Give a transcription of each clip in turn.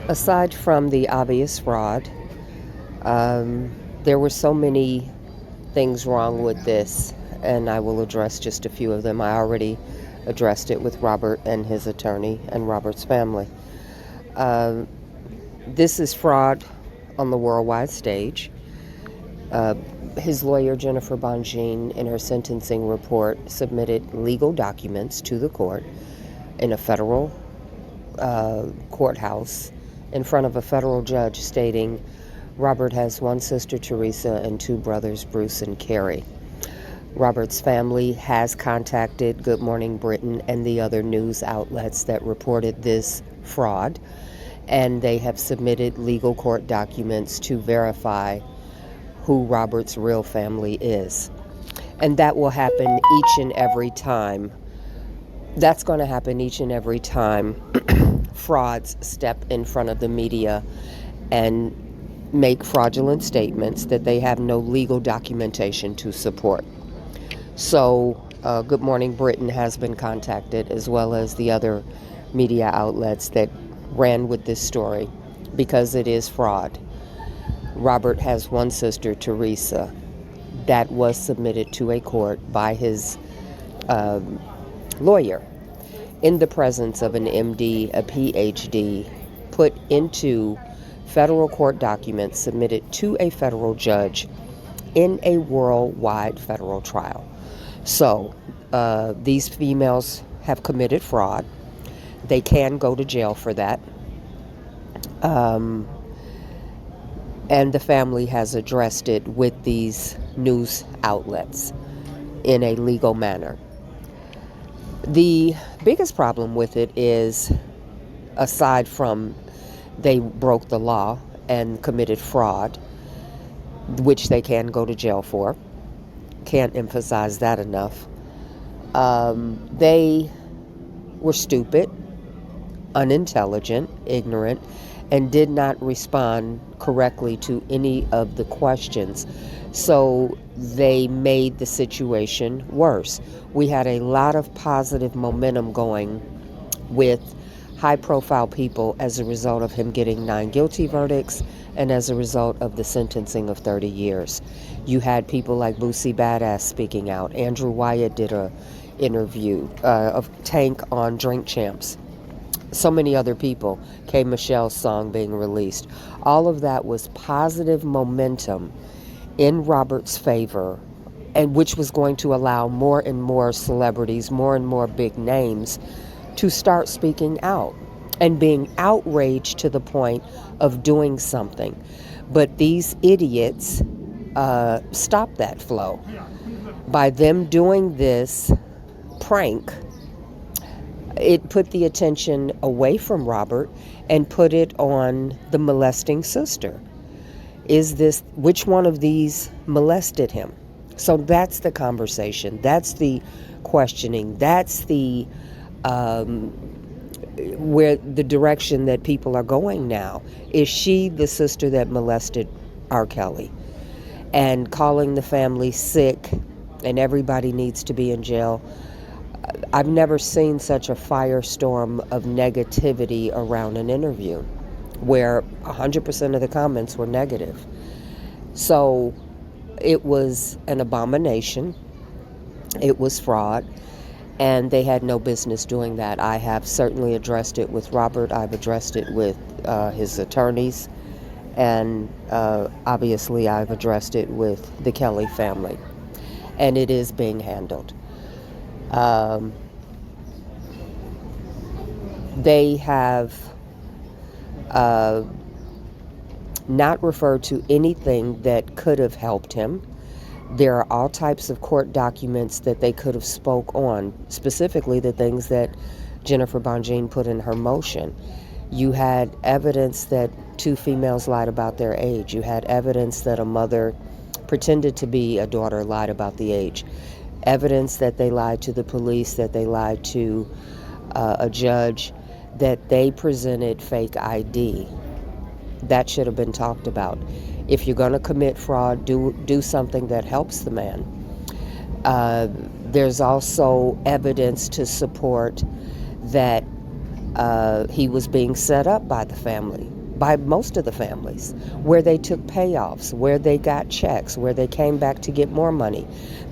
Aside from the obvious fraud, there were so many things wrong with this, and I will address just a few of them. I already addressed it with Robert and his attorney and Robert's family. This is fraud on the worldwide stage. His lawyer, Jennifer Bonjean, in her sentencing report, submitted legal documents to the court in a federal courthouse in front of a federal judge stating Robert has one sister, Theresa, and two brothers, Bruce and Carey. Robert's family has contacted Good Morning Britain and the other news outlets that reported this fraud, and they have submitted legal court documents to verify who Robert's real family is. And that will happen each and every time. That's going to happen each and every time frauds step in front of the media and make fraudulent statements that they have no legal documentation to support. So Good Morning Britain has been contacted, as well as the other media outlets that ran with this story, because it is fraud. Robert has one sister, Theresa, that was submitted to a court by his lawyer in the presence of an MD, a PhD, put into federal court documents submitted to a federal judge in a worldwide federal trial. So these females have committed fraud. They can go to jail for that. And the family has addressed it with these news outlets in a legal manner. The biggest problem with it is, aside from they broke the law and committed fraud, which they can go to jail for, can't emphasize that enough, they were stupid, unintelligent, ignorant, and did not respond correctly to any of the questions. So they made the situation worse. We had a lot of positive momentum going with high-profile people as a result of him getting 9 guilty verdicts and as a result of the sentencing of 30 years. You had people like Boosie Badass speaking out. Andrew Wyatt did a interview of Tank on Drink Champs. So many other people. K. Michelle's song being released. All of that was positive momentum in Robert's favor, and which was going to allow more and more celebrities, more and more big names to start speaking out and being outraged to the point of doing something. But these idiots stopped that flow. By them doing this prank, it put the attention away from Robert and put it on the molesting sister. Which one of these molested him? So that's the conversation. That's the questioning. That's the where the direction that people are going now. Is she the sister that molested RKELLY? And calling the family sick and everybody needs to be in jail. I've never seen such a firestorm of negativity around an interview where 100% of the comments were negative. So it was an abomination. It was fraud. And they had no business doing that. I have certainly addressed it with Robert. I've addressed it with his attorneys. And obviously I've addressed it with the Kelly family. And it is being handled. They have not referred to anything that could have helped him. There are all types of court documents that they could have spoke on, specifically the things that Jennifer Bonjean put in her motion. You had evidence that 2 females lied about their age. You had evidence that a mother pretended to be a daughter lied about the age. Evidence that they lied to the police, that they lied to a judge, that they presented fake ID. That should have been talked about. If you're going to commit fraud, do something that helps the man. There's also evidence to support that He was being set up by the family, by most of the families, where they took payoffs, where they got checks, where they came back to get more money.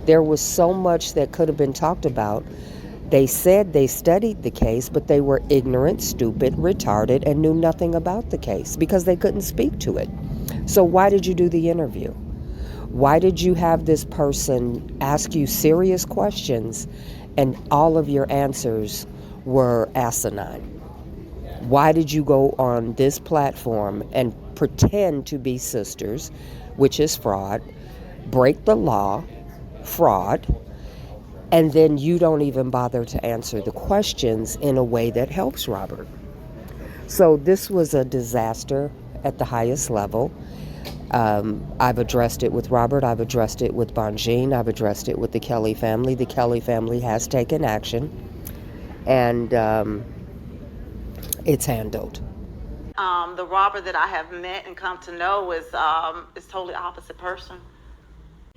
There was so much that could have been talked about. They said they studied the case, but they were ignorant, stupid, retarded, and knew nothing about the case because they couldn't speak to it. So why did you do the interview? Why did you have this person ask you serious questions and all of your answers were asinine? Why did you go on this platform and pretend to be sisters, which is fraud, break the law, fraud, and then you don't even bother to answer the questions in a way that helps Robert? So this was a disaster at the highest level. I've addressed it with Robert. I've addressed it with Bonjean. I've addressed it with the Kelly family. The Kelly family has taken action, and it's handled. The Robert that I have met and come to know is totally opposite person.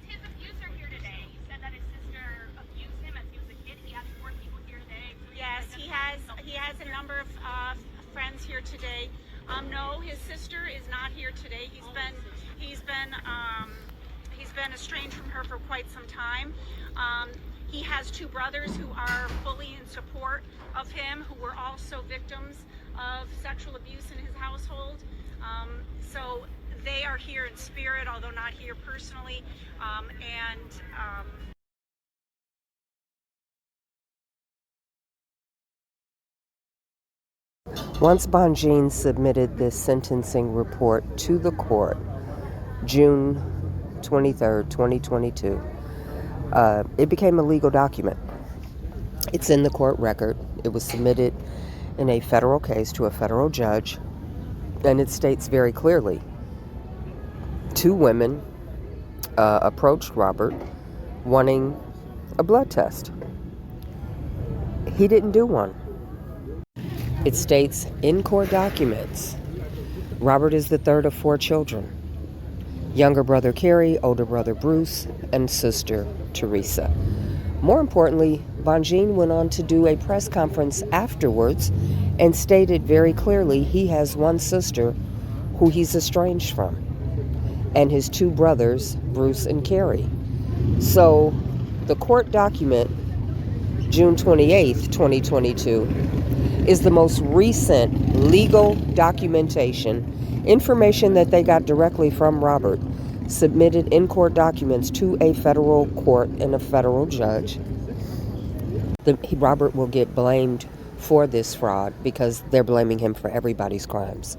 His abuser here today. He said that his sister abused him as he was a kid. He has 4 people here today. Yes, he has a number of friends here today. No, his sister is not here today. He's been estranged from her for quite some time. He has 2 brothers who are fully in support of him, who were also victims of sexual abuse in his household. So they are here in spirit, although not here personally. Once Bonjean submitted this sentencing report to the court, June 23rd, 2022, it became a legal document. It's in the court record. It was submitted in a federal case to a federal judge, and it states very clearly 2 women approached Robert wanting a blood test. He didn't do one. It states in court documents, Robert is the 3rd of 4 children. Younger brother Carey, older brother Bruce, and sister THERESA. More importantly, Bonjean went on to do a press conference afterwards and stated very clearly he has 1 sister who he's estranged from, and his 2 brothers, Bruce and Carey. So the court document, June 28th, 2022, is the most recent legal documentation, information that they got directly from Robert, submitted in court documents to a federal court and a federal judge. Robert will get blamed for this fraud because they're blaming him for everybody's crimes.